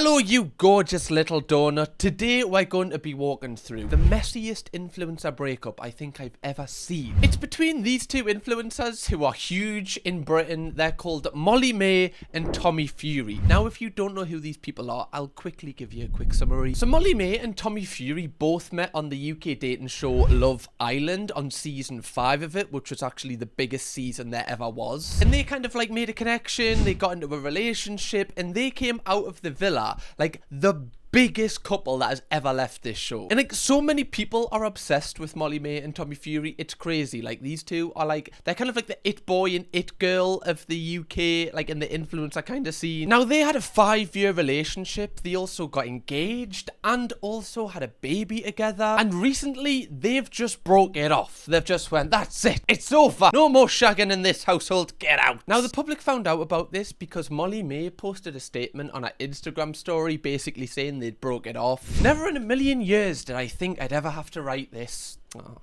Hello, you gorgeous little donut. Today we're going to be walking through the messiest influencer breakup I think I've ever seen. It's between these two influencers who are huge in Britain. They're called Molly-Mae and Tommy Fury. Now, if you don't know who these people are, I'll quickly give you a quick summary. So Molly-Mae and Tommy Fury both met on the UK dating show Love Island on season 5 of it, which was actually the biggest season there ever was. And they kind of like made a connection, they got into a relationship, and they came out of the villa like the biggest couple that has ever left this show. And like, so many people are obsessed with Molly-Mae and Tommy Fury. It's crazy. Like, these two are like, they're kind of like the it boy and it girl of the UK, like in the influencer kind of scene. Now, they had a 5-year relationship. They also got engaged and also had a baby together. And recently they've just broke it off. They've just went, that's it, it's over, no more shagging in this household, get out. Now, the public found out about this because Molly-Mae posted a statement on her Instagram story basically saying they'd broke it off. Never in a million years did I think I'd ever have to write this. Oh,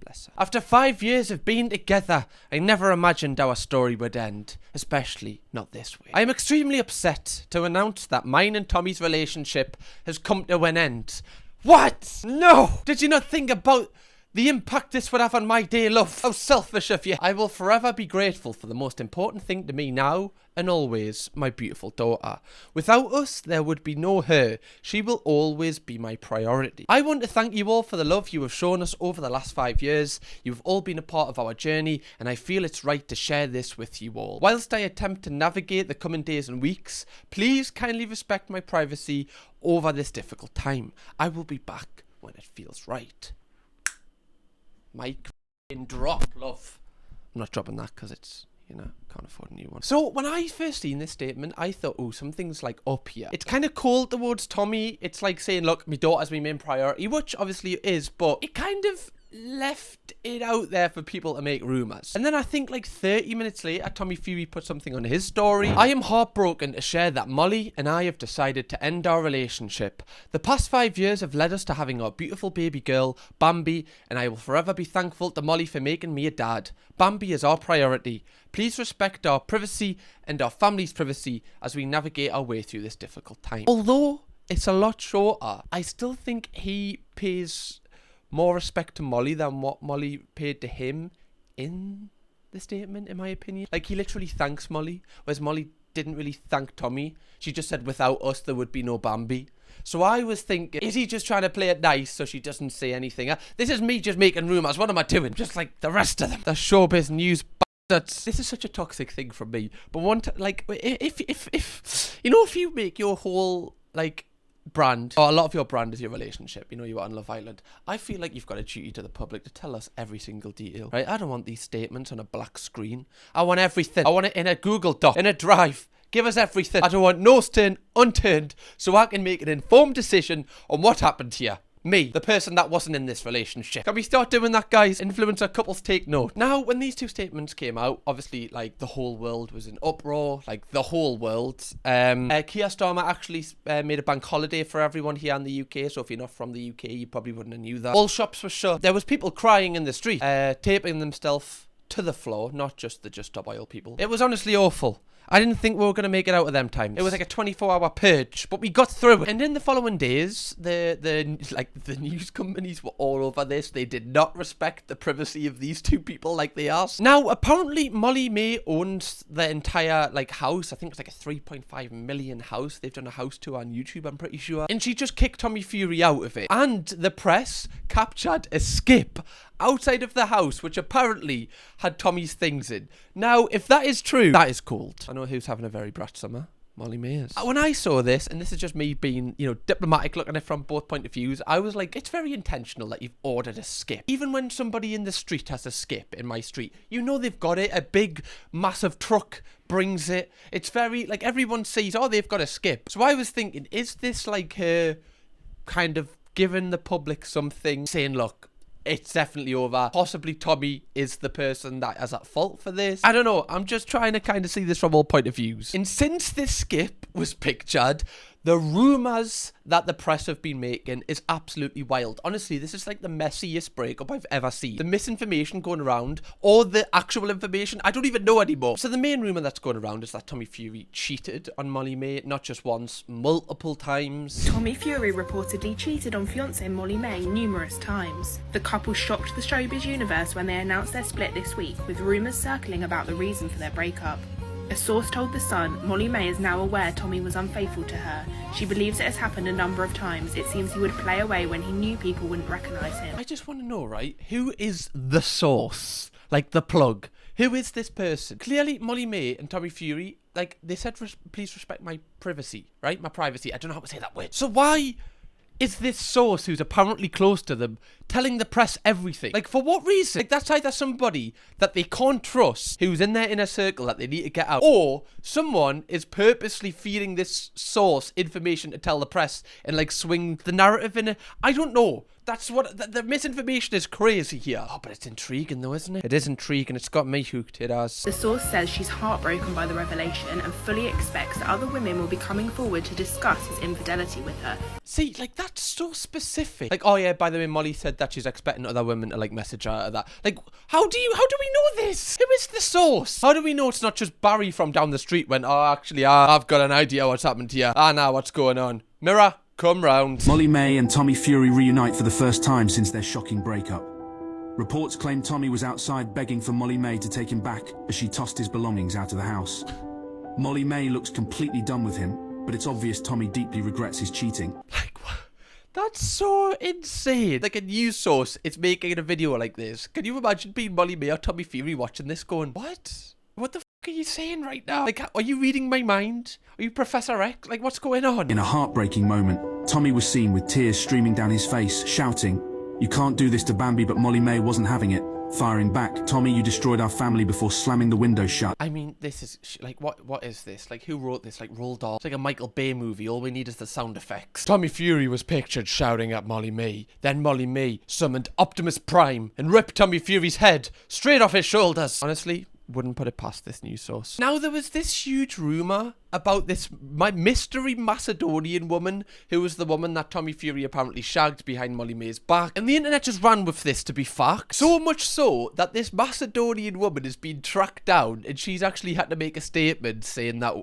bless her. After 5 years of being together, I never imagined our story would end, especially not this way. I am extremely upset to announce that mine and Tommy's relationship has come to an end. What? No! Did you not think about the impact this would have on my day, love? How selfish of you. I will forever be grateful for the most important thing to me now and always, my beautiful daughter. Without us, there would be no her. She will always be my priority. I want to thank you all for the love you have shown us over the last 5 years. You've all been a part of our journey, and I feel it's right to share this with you all. Whilst I attempt to navigate the coming days and weeks, please kindly respect my privacy over this difficult time. I will be back when it feels right. Mic drop, love. I'm not dropping that because it's, you know, can't afford a new one. So when I first seen this statement, I thought, oh, something's like up here. It's kind of cold towards Tommy. It's like saying, look, my daughter's my main priority, which obviously it is, but it kind of left it out there for people to make rumors. And then I think like 30 minutes later, Tommy Fury put something on his story. I am heartbroken to share that Molly and I have decided to end our relationship. The past 5 years have led us to having our beautiful baby girl, Bambi, and I will forever be thankful to Molly for making me a dad. Bambi is our priority. Please respect our privacy and our family's privacy as we navigate our way through this difficult time. Although it's a lot shorter, I still think he pays more respect to Molly than what Molly paid to him in the statement, in my opinion. Like, he literally thanks Molly, whereas Molly didn't really thank Tommy. She just said, without us, there would be no Bambi. So I was thinking, is he just trying to play it nice so she doesn't say anything? This is me just making rumours. What am I doing? Just like the rest of them. The showbiz news bastards. This is such a toxic thing from me. But like, if you know, if you make your whole, like, brand, or a lot of your brand is your relationship, you know, you are on Love Island, I feel like you've got a duty to the public to tell us every single detail, right? I don't want these statements on a black screen. I want everything. I want it in a Google Doc, in a drive. Give us everything. I don't want no stone unturned so I can make an informed decision on what happened here. Me, the person that wasn't in this relationship. Can we start doing that, guys? Influencer couples, take note. Now, when these two statements came out, obviously, like, the whole world was in uproar. Like, the whole world. Keir Starmer actually made a bank holiday for everyone here in the UK. So if you're not from the UK, you probably wouldn't have knew that. All shops were shut. There was people crying in the street, taping themselves to the floor, not just the Just Stop Oil people. It was honestly awful. I didn't think we were going to make it out of them times. It was like a 24-hour purge, but we got through it. And in the following days, the news companies were all over this. They did not respect the privacy of these two people like they are. Now, apparently, Molly-Mae owns the entire, like, house. I think it's like a 3.5 million house. They've done a house tour on YouTube, I'm pretty sure. And she just kicked Tommy Fury out of it. And the press captured a skip outside of the house, which apparently had Tommy's things in. Now, if that is true, that is cold. I know who's having a very brat summer. Molly-Mae is. When I saw this, and this is just me being, you know, diplomatic, looking at it from both point of views, I was like, it's very intentional that you've ordered a skip. Even when somebody in the street has a skip in my street, you know they've got it. A big, massive truck brings it. It's very, like, everyone sees, oh, they've got a skip. So I was thinking, is this like her kind of giving the public something, saying, look, it's definitely over. Possibly Tommy is the person that is at fault for this. I don't know. I'm just trying to kind of see this from all point of views. And since this skip was pictured, the rumours that the press have been making is absolutely wild. Honestly, this is like the messiest breakup I've ever seen. The misinformation going around, or the actual information, I don't even know anymore. So the main rumour that's going around is that Tommy Fury cheated on Molly-Mae, not just once, multiple times. Tommy Fury reportedly cheated on fiancée Molly-Mae numerous times. The couple shocked the showbiz universe when they announced their split this week, with rumours circling about the reason for their breakup. A source told The Sun, Molly-Mae is now aware Tommy was unfaithful to her. She believes it has happened a number of times. It seems he would play away when he knew people wouldn't recognise him. I just want to know, right, who is the source? Like, the plug. Who is this person? Clearly, Molly-Mae and Tommy Fury, like, they said, please respect my privacy, right? My privacy. I don't know how to say that word. So why is this source, who's apparently close to them, telling the press everything? Like, for what reason? Like, that's either somebody that they can't trust, who's in their inner circle that they need to get out, or someone is purposely feeding this source information to tell the press and, like, swing the narrative in it. I don't know. That's what the misinformation is crazy here. Oh, but it's intriguing though, isn't it? It is intriguing. It's got me hooked. It has. The source says she's heartbroken by the revelation and fully expects that other women will be coming forward to discuss his infidelity with her. See, like, that's so specific. Like, oh yeah, by the way, Molly said that she's expecting other women to, like, message her or that. Like, how do we know this? Who is the source? How do we know it's not just Barry from down the street when, oh, actually, I've got an idea what's happened here. Now what's going on? Mirror, come round. Molly-Mae and Tommy Fury reunite for the first time since their shocking breakup. Reports claim Tommy was outside begging for Molly-Mae to take him back as she tossed his belongings out of the house. Molly-Mae looks completely done with him, but it's obvious Tommy deeply regrets his cheating. Like, what? That's so insane. Like, a news source is making a video like this. Can you imagine being Molly-Mae or Tommy Fury watching this going, what? What the f*** are you saying right now? Like, are you reading my mind? Are you Professor X? Like, what's going on? In a heartbreaking moment, Tommy was seen with tears streaming down his face, shouting, "You can't do this to Bambi," but Molly-Mae wasn't having it. Firing back, "Tommy, you destroyed our family," before slamming the window shut. I mean, this is, like, what is this? Like, who wrote this? Like, Roald Dahl? It's like a Michael Bay movie. All we need is the sound effects. Tommy Fury was pictured shouting at Molly-Mae. Then Molly-Mae summoned Optimus Prime and ripped Tommy Fury's head straight off his shoulders. Honestly, wouldn't put it past this news source. Now, there was this huge rumour about this mystery Macedonian woman who was the woman that Tommy Fury apparently shagged behind Molly-Mae's back. And the internet just ran with this to be fact. So much so that this Macedonian woman has been tracked down and she's actually had to make a statement saying that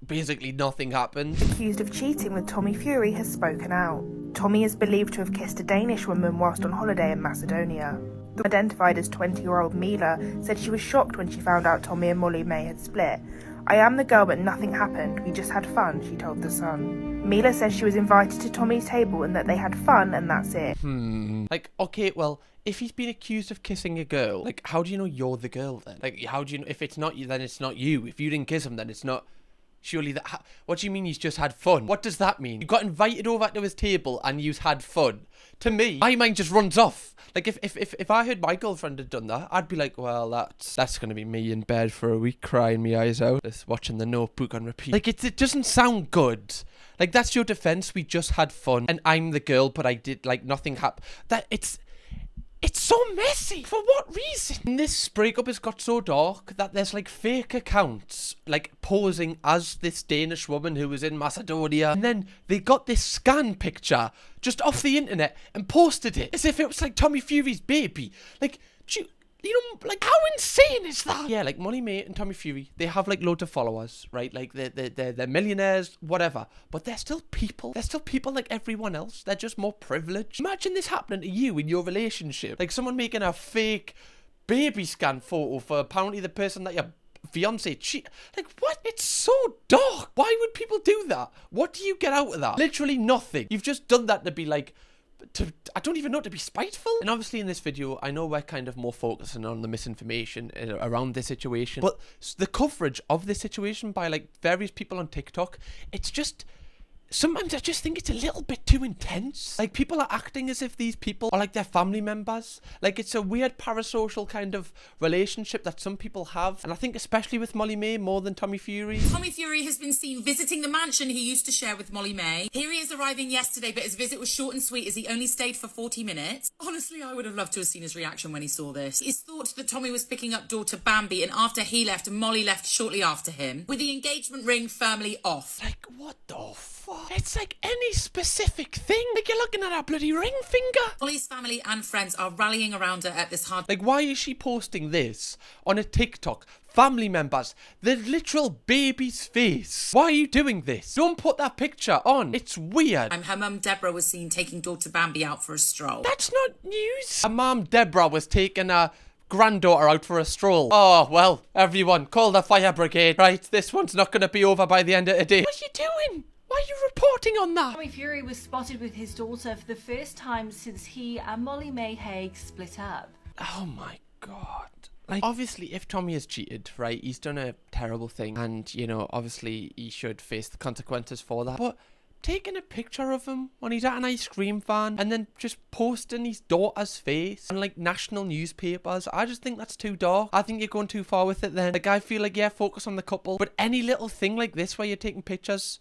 basically nothing happened. Accused of cheating with Tommy Fury has spoken out. Tommy is believed to have kissed a Danish woman whilst on holiday in Macedonia. Identified as 20-year-old Mila, said she was shocked when she found out Tommy and Molly-Mae had split. "I am the girl, but nothing happened. We just had fun," she told The Sun. Mila says she was invited to Tommy's table and that they had fun and that's it. Like, okay, well, if he's been accused of kissing a girl, like, how do you know you're the girl then? Like, how do you know, if it's not you, then it's not you. If you didn't kiss him, then it's not... Surely that... What do you mean he's just had fun? What does that mean? You got invited over to his table and you've had fun. To me, my mind just runs off. Like, if I heard my girlfriend had done that, I'd be like, well, that's gonna be me in bed for a week crying my eyes out, just watching The Notebook on repeat. Like, it doesn't sound good. Like, that's your defense. We just had fun and I'm the girl, but I did, like, nothing happened. It's so messy. For what reason? And this breakup has got so dark that there's, like, fake accounts, like, posing as this Danish woman who was in Macedonia. And then they got this scan picture just off the internet and posted it as if it was, like, Tommy Fury's baby. Like, you know, like, how insane is that? Yeah, like, Molly-Mae and Tommy Fury, they have, like, loads of followers, right? Like, they're millionaires, whatever. But they're still people. They're still people like everyone else. They're just more privileged. Imagine this happening to you in your relationship. Like, someone making a fake baby scan photo for apparently the person that your fiance cheat. Like, what? It's so dark. Why would people do that? What do you get out of that? Literally nothing. You've just done that to be, like... I don't even know, to be spiteful. And obviously in this video, I know we're kind of more focusing on the misinformation around this situation, but the coverage of this situation by, like, various people on TikTok, it's just... Sometimes I just think it's a little bit too intense. Like, people are acting as if these people are, like, their family members. Like, it's a weird parasocial kind of relationship that some people have. And I think especially with Molly-Mae more than Tommy Fury. Tommy Fury has been seen visiting the mansion he used to share with Molly-Mae. Here he is arriving yesterday, but his visit was short and sweet as he only stayed for 40 minutes. Honestly, I would have loved to have seen his reaction when he saw this. It's thought that Tommy was picking up daughter Bambi, and after he left, Molly left shortly after him, with the engagement ring firmly off. Like, what the fuck? It's like any specific thing. Like you're looking at her bloody ring finger. Molly's family and friends are rallying around her at this hard... Like, why is she posting this on a TikTok? Family members, the literal baby's face. Why are you doing this? Don't put that picture on. It's weird. Her mum Deborah was seen taking daughter Bambi out for a stroll. That's not news. Her mum Deborah was taking her granddaughter out for a stroll. Oh, well, everyone, call the fire brigade. Right, this one's not going to be over by the end of the day. What are you doing? Why are you reporting on that? Tommy Fury was spotted with his daughter for the first time since he and Molly-Mae Hague split up. Oh my god. Like, obviously, if Tommy has cheated, right, he's done a terrible thing. And, you know, obviously, he should face the consequences for that. But taking a picture of him when he's at an ice cream van and then just posting his daughter's face on, like, national newspapers, I just think that's too dark. I think you're going too far with it then. Like, I feel like, yeah, focus on the couple. But any little thing like this where you're taking pictures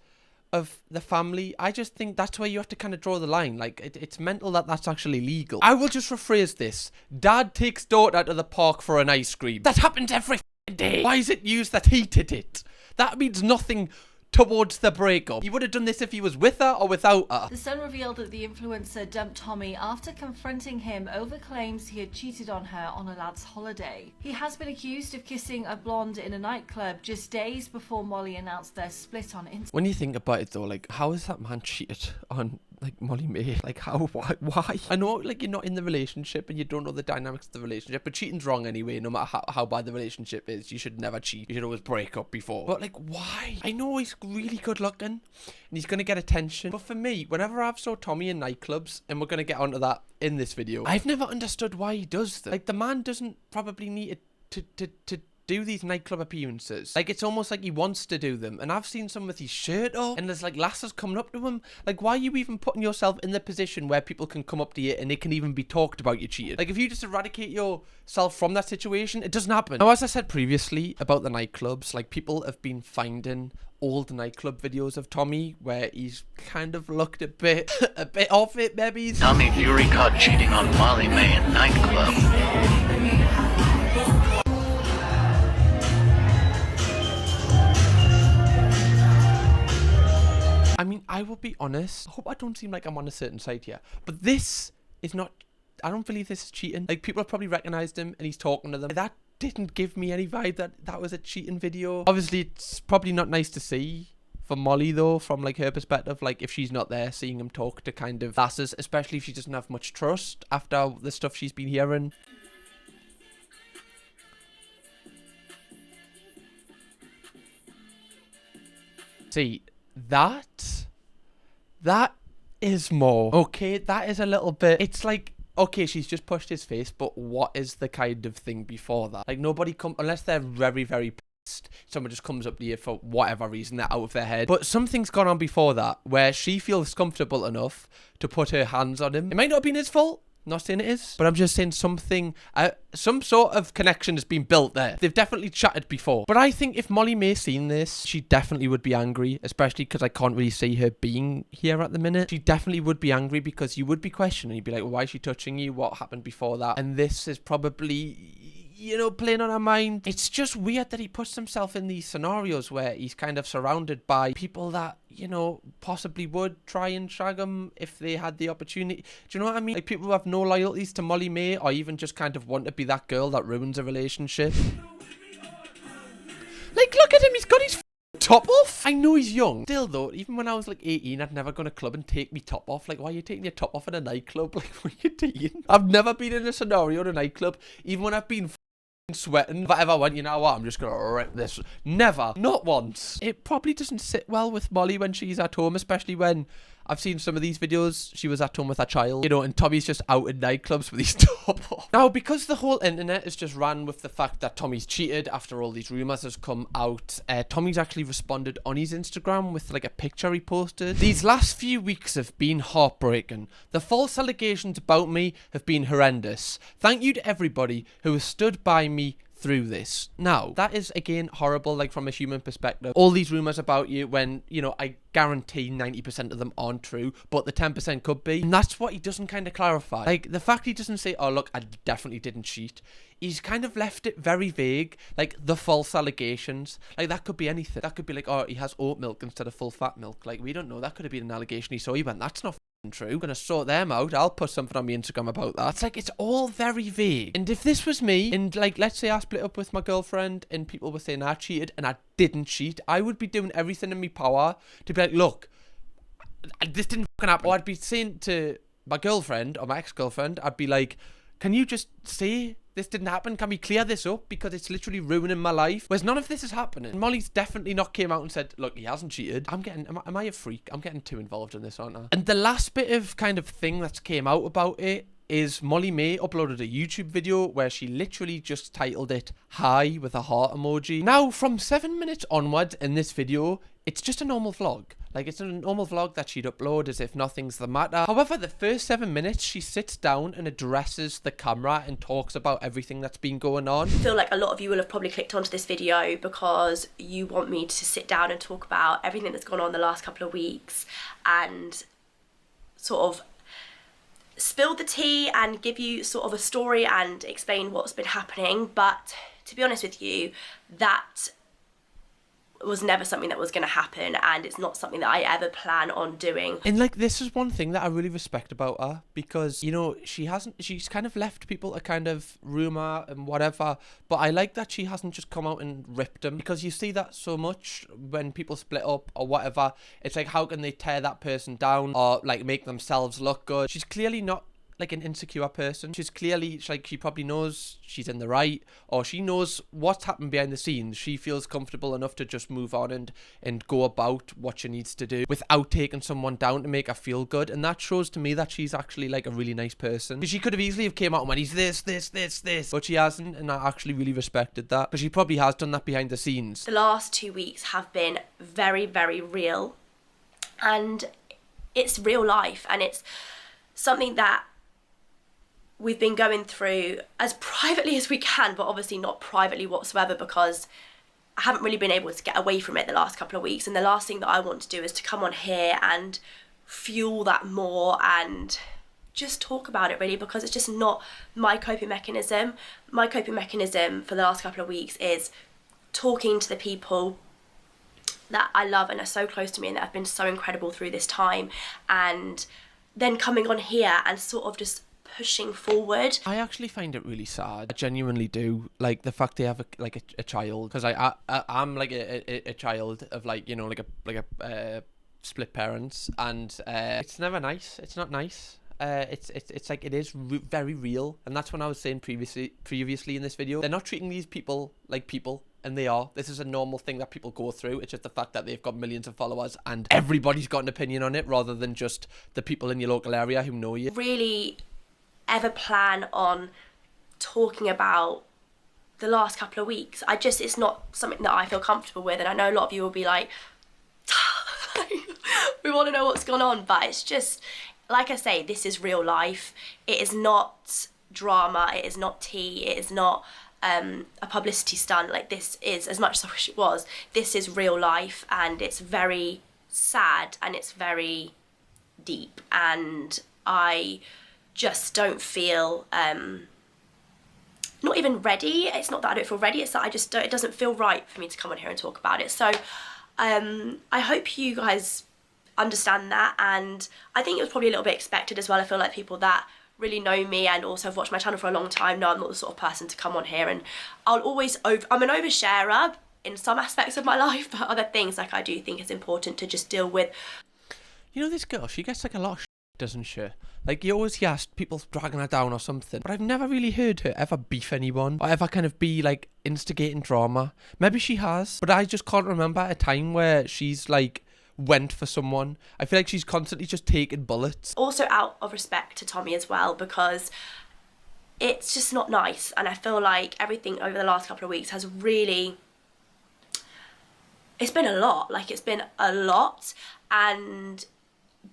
of the family, I just think that's where you have to kind of draw the line. Like, it's mental that that's actually legal. I will just rephrase this. Dad takes daughter to the park for an ice cream. That happens every day. Why is it used that he did it? That means nothing towards the breakup. He would have done this if he was with her or without her. The Sun revealed that the influencer dumped Tommy after confronting him over claims he had cheated on her on a lad's holiday. He has been accused of kissing a blonde in a nightclub just days before Molly announced their split on Instagram. When you think about it though, like, how has that man cheated on, like, Molly-Mae? Like, how? Why? I know, like, you're not in the relationship and you don't know the dynamics of the relationship, but cheating's wrong anyway. No matter how bad the relationship is, you should never cheat. You should always break up before. But, like, why? I know he's really good looking and he's gonna get attention, but for me, whenever I've saw Tommy in nightclubs, and we're gonna get onto that in this video, I've never understood why he does that. Like, the man doesn't probably need to do these nightclub appearances. Like, it's almost like he wants to do them. And I've seen some with his shirt off and there's like lasses coming up to him. Like, why are you even putting yourself in the position where people can come up to you and it can even be talked about you cheated? Like, if you just eradicate yourself from that situation, it doesn't happen. Now, as I said previously about the nightclubs, like, people have been finding old nightclub videos of Tommy where he's kind of looked a bit off it, maybe. Tommy Fury caught cheating on Molly-Mae in nightclub. I mean, I will be honest. I hope I don't seem like I'm on a certain side here. But this is not... I don't believe this is cheating. Like, people have probably recognised him and he's talking to them. That didn't give me any vibe that that was a cheating video. Obviously, it's probably not nice to see for Molly, though, from, like, her perspective. Like, if she's not there, seeing him talk to kind of lasses, especially if she doesn't have much trust after the stuff she's been hearing. See... That is more. Okay, that is a little bit... It's like, okay, she's just pushed his face, but what is the kind of thing before that? Like, nobody unless they're very, very pissed, someone just comes up to you for whatever reason, they're out of their head. But something's gone on before that, where she feels comfortable enough to put her hands on him. It might not have been his fault. Not saying it is, but I'm just saying something, some sort of connection has been built there. They've definitely chatted before. But I think if Molly-Mae seen this, she definitely would be angry, especially because I can't really see her being here at the minute. She definitely would be angry because you would be questioning. You'd be like, well, why is she touching you? What happened before that? And this is probably, you know, playing on her mind. It's just weird that he puts himself in these scenarios where he's kind of surrounded by people that, you know, possibly would try and shag him if they had the opportunity. Do you know what I mean? Like, people who have no loyalties to Molly-Mae or even just kind of want to be that girl that ruins a relationship. Like, look at him, he's got his top off. I know he's young. Still though, even when I was like 18, I'd never gone to a club and take me top off. Like, why are you taking your top off in a nightclub? Like, what are you doing? I've never been in a scenario in a nightclub, even when I've been sweating. If I ever went, you know what, I'm just gonna rip this. Never. Not once. It probably doesn't sit well with Molly when she's at home, especially when I've seen some of these videos. She was at home with her child, you know, and Tommy's just out in nightclubs with his top off. Now, because the whole internet is just ran with the fact that Tommy's cheated after all these rumours has come out, Tommy's actually responded on his Instagram with like a picture he posted. These last few weeks have been heartbreaking. The false allegations about me have been horrendous. Thank you to everybody who has stood by me through this. Now, that is, again, horrible, like, from a human perspective. All these rumours about you when, you know, I guarantee 90% of them aren't true, but the 10% could be. And that's what he doesn't kind of clarify. Like, the fact he doesn't say, oh, look, I definitely didn't cheat. He's kind of left it very vague, like, the false allegations. Like, that could be anything. That could be like, oh, he has oat milk instead of full fat milk. Like, we don't know. That could have been an allegation he saw. He went, that's not true. I'm gonna sort them out. I'll put something on my Instagram about that. It's like, it's all very vague. And if this was me, and like, let's say I split up with my girlfriend and people were saying I cheated and I didn't cheat, I would be doing everything in my power to be like, look, this didn't fucking happen. Or I'd be saying to my girlfriend or my ex-girlfriend, I'd be like, can you just say this didn't happen? Can we clear this up? Because it's literally ruining my life. Whereas none of this is happening. Molly's definitely not came out and said, look, he hasn't cheated. Am I a freak? I'm getting too involved in this, aren't I? And the last bit of kind of thing that's came out about it is Molly-Mae uploaded a YouTube video where she literally just titled it "Hi" with a heart emoji. Now, from 7 minutes onwards in this video, it's just a normal vlog. Like, it's a normal vlog that she'd upload as if nothing's the matter. However, the first 7 minutes, she sits down and addresses the camera and talks about everything that's been going on. I feel like a lot of you will have probably clicked onto this video because you want me to sit down and talk about everything that's gone on the last couple of weeks and sort of spill the tea and give you sort of a story and explain what's been happening. But to be honest with you, that was never something that was going to happen, and it's not something that I ever plan on doing. And like, this is one thing that I really respect about her, because, you know, she's kind of left people to kind of rumour and whatever, but I like that she hasn't just come out and ripped them, because you see that so much when people split up or whatever. It's like, how can they tear that person down or like make themselves look good? She's clearly not like an insecure person. She's clearly, like, she probably knows she's in the right, or she knows what's happened behind the scenes. She feels comfortable enough to just move on and go about what she needs to do without taking someone down to make her feel good. And that shows to me that she's actually like a really nice person. She could have easily have came out and went, he's this, but she hasn't, and I actually really respected that, because she probably has done that behind the scenes. The last 2 weeks have been very, very real, and it's real life, and it's something that we've been going through as privately as we can, but obviously not privately whatsoever, because I haven't really been able to get away from it the last couple of weeks. And the last thing that I want to do is to come on here and fuel that more and just talk about it, really, because it's just not my coping mechanism. My coping mechanism for the last couple of weeks is talking to the people that I love and are so close to me and that have been so incredible through this time, and then coming on here and sort of just pushing forward. I actually find it really sad. I genuinely do. Like, the fact they have a child, because I'm like a child of, like, you know, like a split parents, and it's never nice. It's not nice. It's like, it is very real, and that's when I was saying previously in this video, they're not treating these people like people. And they are. This is a normal thing that people go through. It's just the fact that they've got millions of followers and everybody's got an opinion on it, rather than just the people in your local area who know you. Really ever plan on talking about the last couple of weeks. It's not something that I feel comfortable with, and I know a lot of you will be like, we want to know what's gone on, but it's just, like I say, this is real life. It is not drama, it is not tea, it is not a publicity stunt. Like, this is, as much as I wish it was, this is real life, and it's very sad and it's very deep, and I just don't feel not even ready. It's not that I don't feel ready, it's that it doesn't feel right for me to come on here and talk about it. So I hope you guys understand that, and I think it was probably a little bit expected as well. I feel like people that really know me and also have watched my channel for a long time know I'm not the sort of person to come on here, and I'm an oversharer in some aspects of my life, but other things, like, I do think it's important to just deal with. You know, this girl, she gets like a lot of shit, doesn't she? Like, you always hear people dragging her down or something, but I've never really heard her ever beef anyone or ever kind of be like instigating drama. Maybe she has, but I just can't remember a time where she's like went for someone. I feel like she's constantly just taking bullets. Also out of respect to Tommy as well, because it's just not nice, and I feel like everything over the last couple of weeks has really, it's been a lot. Like, it's been a lot and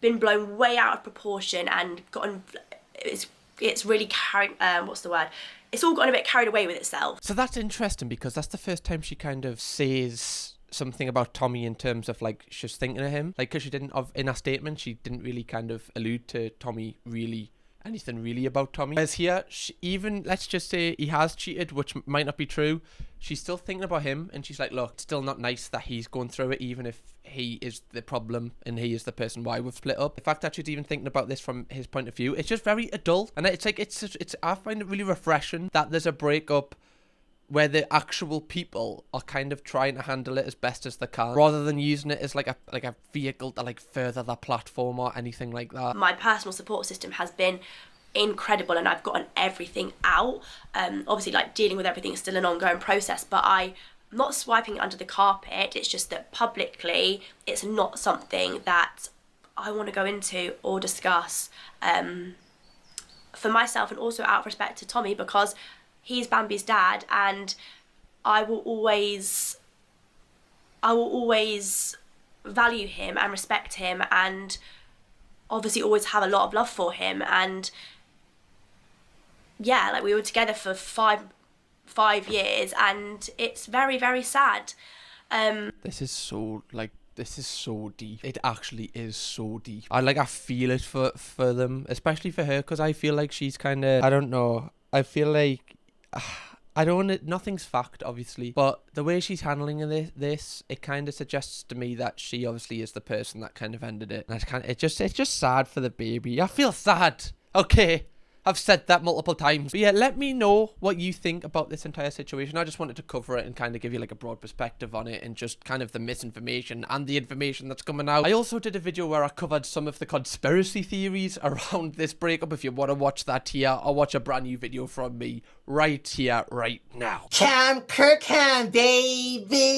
been blown way out of proportion and gotten, it's really carrying, it's all gotten a bit carried away with itself. So that's interesting, because that's the first time she kind of says something about Tommy in terms of like she's thinking of him, like, because she didn't in her statement she didn't really kind of allude to Tommy really anything really about Tommy. Whereas here, even let's just say he has cheated, which might not be true, she's still thinking about him, and she's like, look, it's still not nice that he's going through it, even if he is the problem and he is the person why we've split up. The fact that she's even thinking about this from his point of view, it's just very adult, and it's like it's I find it really refreshing that there's a breakup where the actual people are kind of trying to handle it as best as they can, rather than using it as like a vehicle to like further their platform or anything like that. My personal support system has been incredible, and I've gotten everything out. Obviously, like, dealing with everything is still an ongoing process, but I'm not swiping it under the carpet. It's just that publicly it's not something that I want to go into or discuss, for myself, and also out of respect to Tommy, because he's Bambi's dad, and I will always value him and respect him, and obviously always have a lot of love for him. And yeah, like, we were together for five years, and it's very, very sad. This is so deep. It actually is so deep. I feel it for them, especially for her, because I feel like she's kind of, I don't know, I feel like I don't want to, nothing's fact, obviously, but the way she's handling this, it kind of suggests to me that she obviously is the person that kind of ended it. And it's just sad for the baby. I feel sad. Okay, I've said that multiple times. But yeah, let me know what you think about this entire situation. I just wanted to cover it and kind of give you like a broad perspective on it, and just kind of the misinformation and the information that's coming out. I also did a video where I covered some of the conspiracy theories around this breakup. If you want to watch that here, or watch a brand new video from me right here, right now. Kirkham, baby!